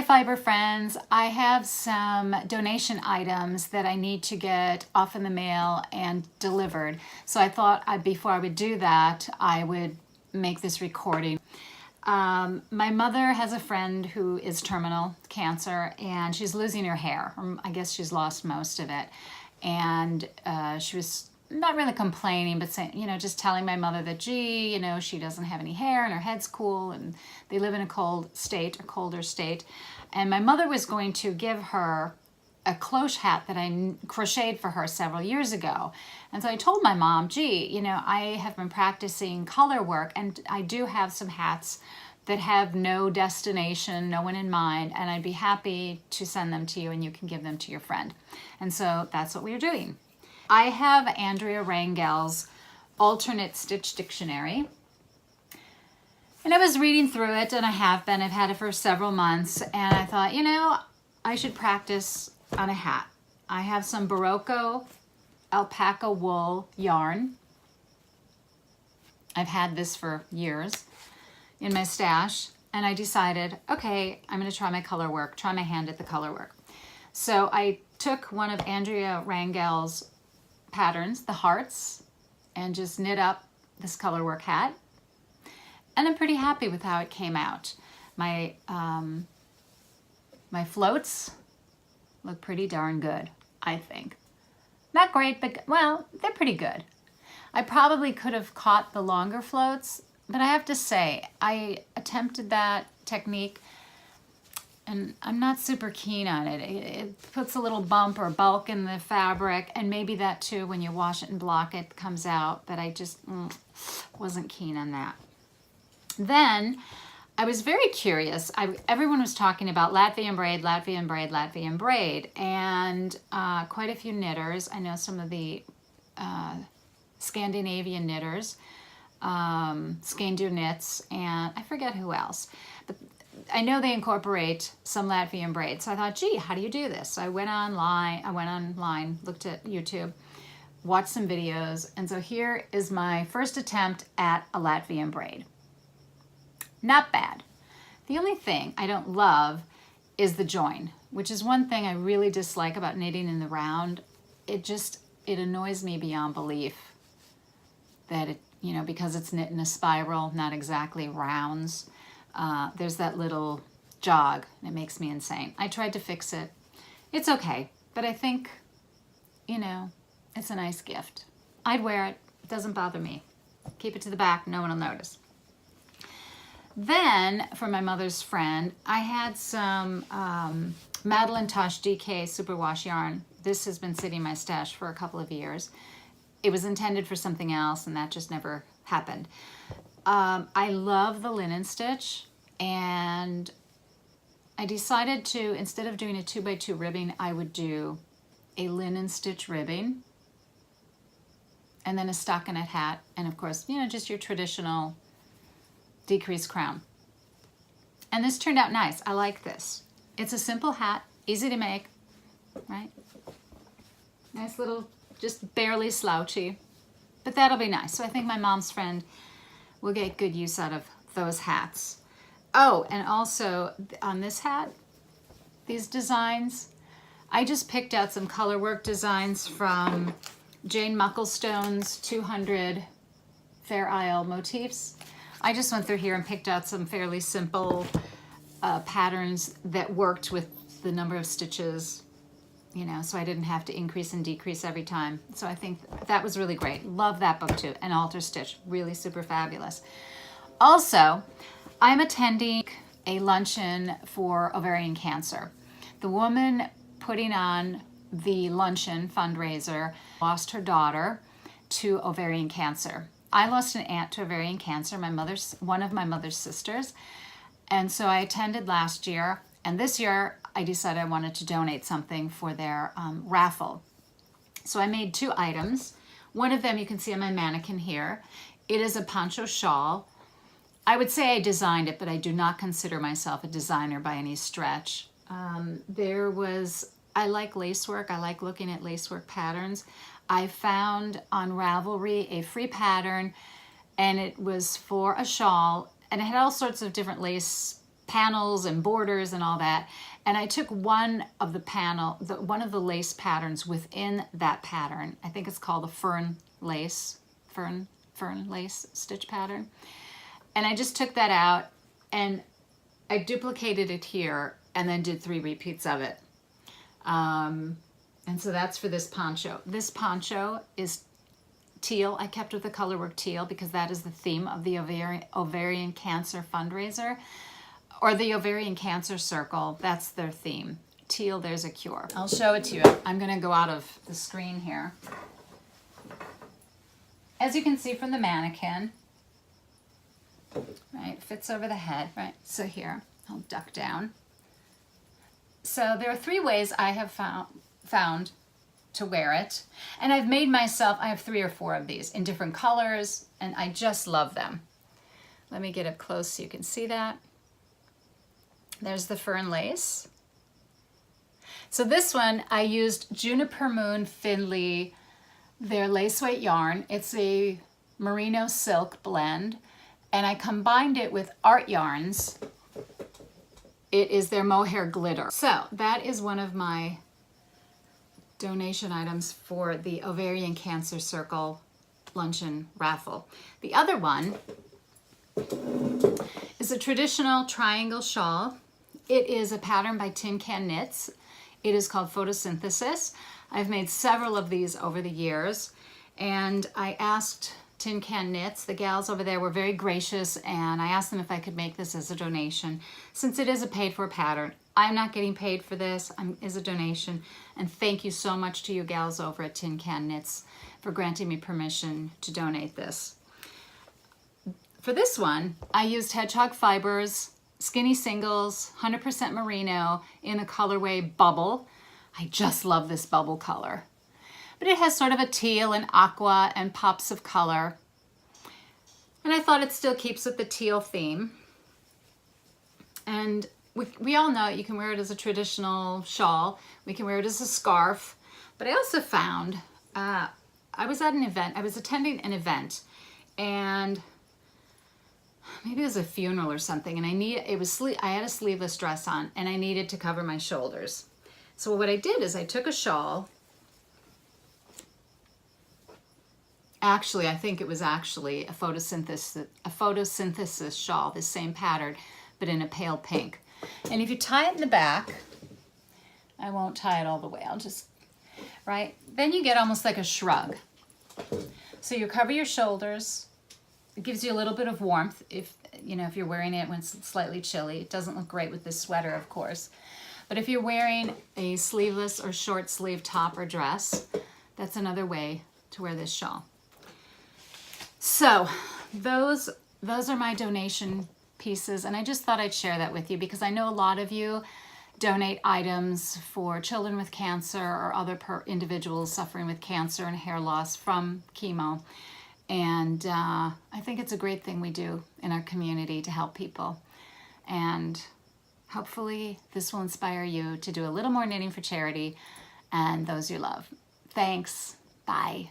Fiber friends, I have some donation items that I need to get off in the mail and delivered. So I thought before I would do that, I would make this recording. My mother has a friend who is terminal cancer and she's losing her hair. I guess she's lost most of it. And she was not really complaining, but saying, just telling my mother that, gee, she doesn't have any hair and her head's cool and they live in a colder state. And my mother was going to give her a cloche hat that I crocheted for her several years ago. And so I told my mom, gee, I have been practicing color work and I do have some hats that have no destination, no one in mind, and I'd be happy to send them to you and you can give them to your friend. And so that's what we're doing. I have Andrea Rangel's Alternate Stitch Dictionary. And I was reading through it, and I've had it for several months, and I thought, I should practice on a hat. I have some Barocco alpaca wool yarn. I've had this for years in my stash, and I decided, okay, I'm going to try my hand at the color work. So I took one of Andrea Rangel's patterns, the hearts, and just knit up this color work hat. And I'm pretty happy with how it came out. My floats look pretty darn good, I think. Not great, but well, they're pretty good. I probably could have caught the longer floats, but I have to say, I attempted that technique and I'm not super keen on it. It puts a little bump or bulk in the fabric, and maybe that too, when you wash it and block it, comes out, but I just wasn't keen on that. Then I was very curious. Everyone was talking about Latvian braid, and quite a few knitters. I know some of the Scandinavian knitters, Skandur Knits, and I forget who else. But I know they incorporate some Latvian braid. So I thought, gee, how do you do this? So I went online, looked at YouTube, watched some videos, and so here is my first attempt at a Latvian braid. Not bad. The only thing I don't love is the join, which is one thing I really dislike about knitting in the round. It annoys me beyond belief that it, because it's knit in a spiral, not exactly rounds. There's that little jog, and it makes me insane. I tried to fix it. It's okay, but I think, it's a nice gift. I'd wear it. It doesn't bother me. Keep it to the back. No one will notice. Then, for my mother's friend, I had some Madeline Tosh DK Superwash yarn. This has been sitting in my stash for a couple of years. It was intended for something else, and that just never happened. I love the linen stitch, and I decided to, instead of doing a 2x2 ribbing, I would do a linen stitch ribbing, and then a stockinette hat, and of course, just your traditional decreased crown. And this turned out nice. I like this. It's a simple hat, easy to make, right? Nice little, just barely slouchy, but that'll be nice. So I think my mom's friend will get good use out of those hats. Oh, and also on this hat, these designs, I just picked out some color work designs from Jane Mucklestone's 200 Fair Isle motifs. I just went through here and picked out some fairly simple patterns that worked with the number of stitches, so I didn't have to increase and decrease every time. So I think that was really great. Love that book too. And Alter Stitch, really super fabulous. Also, I'm attending a luncheon for ovarian cancer. The woman putting on the luncheon fundraiser lost her daughter to ovarian cancer. I lost an aunt to ovarian cancer, one of my mother's sisters. And so I attended last year, and this year I decided I wanted to donate something for their raffle. So I made 2 items. One of them you can see on my mannequin here. It is a poncho shawl. I would say I designed it, but I do not consider myself a designer by any stretch. I like lace work. I like looking at lace work patterns. I found on Ravelry a free pattern, and it was for a shawl, and it had all sorts of different lace panels and borders and all that. And I took one of the lace patterns within that pattern. I think it's called the fern lace stitch pattern. And I just took that out and I duplicated it here and then did 3 repeats of it. And so that's for this poncho. This poncho is teal. I kept with the color work teal because that is the theme of the ovarian cancer fundraiser, or the ovarian cancer circle. That's their theme. Teal, there's a cure. I'll show it to you. I'm gonna go out of the screen here. As you can see from the mannequin, right, fits over the head, right? So here, I'll duck down. So there are 3 ways I have found to wear it. And I've made myself, I have 3 or 4 of these in different colors, and I just love them. Let me get up close so you can see that. There's the fern lace. So this one, I used Juniper Moon Finley, their lace weight yarn. It's a merino silk blend, and I combined it with Art Yarns. It is their mohair glitter. So that is one of my donation items for the Ovarian Cancer Circle luncheon raffle. The other one is a traditional triangle shawl. It is a pattern by Tin Can Knits. It is called Photosynthesis. I've made several of these over the years, and I asked Tin Can Knits, the gals over there were very gracious, and I asked them if I could make this as a donation. Since it is a paid for pattern, I'm not getting paid for this, it's a donation, and thank you so much to you gals over at Tin Can Knits for granting me permission to donate this. For this one, I used Hedgehog Fibers, Skinny Singles, 100% merino in the colorway Bubble. I just love this bubble color. But it has sort of a teal and aqua and pops of color. And I thought it still keeps with the teal theme. And we all know you can wear it as a traditional shawl. We can wear it as a scarf. But I also found, I was at an event, I was attending an event, and maybe it was a funeral or something, and I had a sleeveless dress on, and I needed to cover my shoulders. So what I did is I took a shawl. Actually, I think it was actually a photosynthesis shawl, the same pattern, but in a pale pink. And if you tie it in the back, I won't tie it all the way, I'll just, right? Then you get almost like a shrug. So you cover your shoulders. It gives you a little bit of warmth if you're wearing it when it's slightly chilly. It doesn't look great with this sweater, of course. But if you're wearing a sleeveless or short sleeve top or dress, that's another way to wear this shawl. So those are my donation pieces, and I just thought I'd share that with you because I know a lot of you donate items for children with cancer or other individuals suffering with cancer and hair loss from chemo. And I think it's a great thing we do in our community to help people. And hopefully this will inspire you to do a little more knitting for charity and those you love. Thanks. Bye.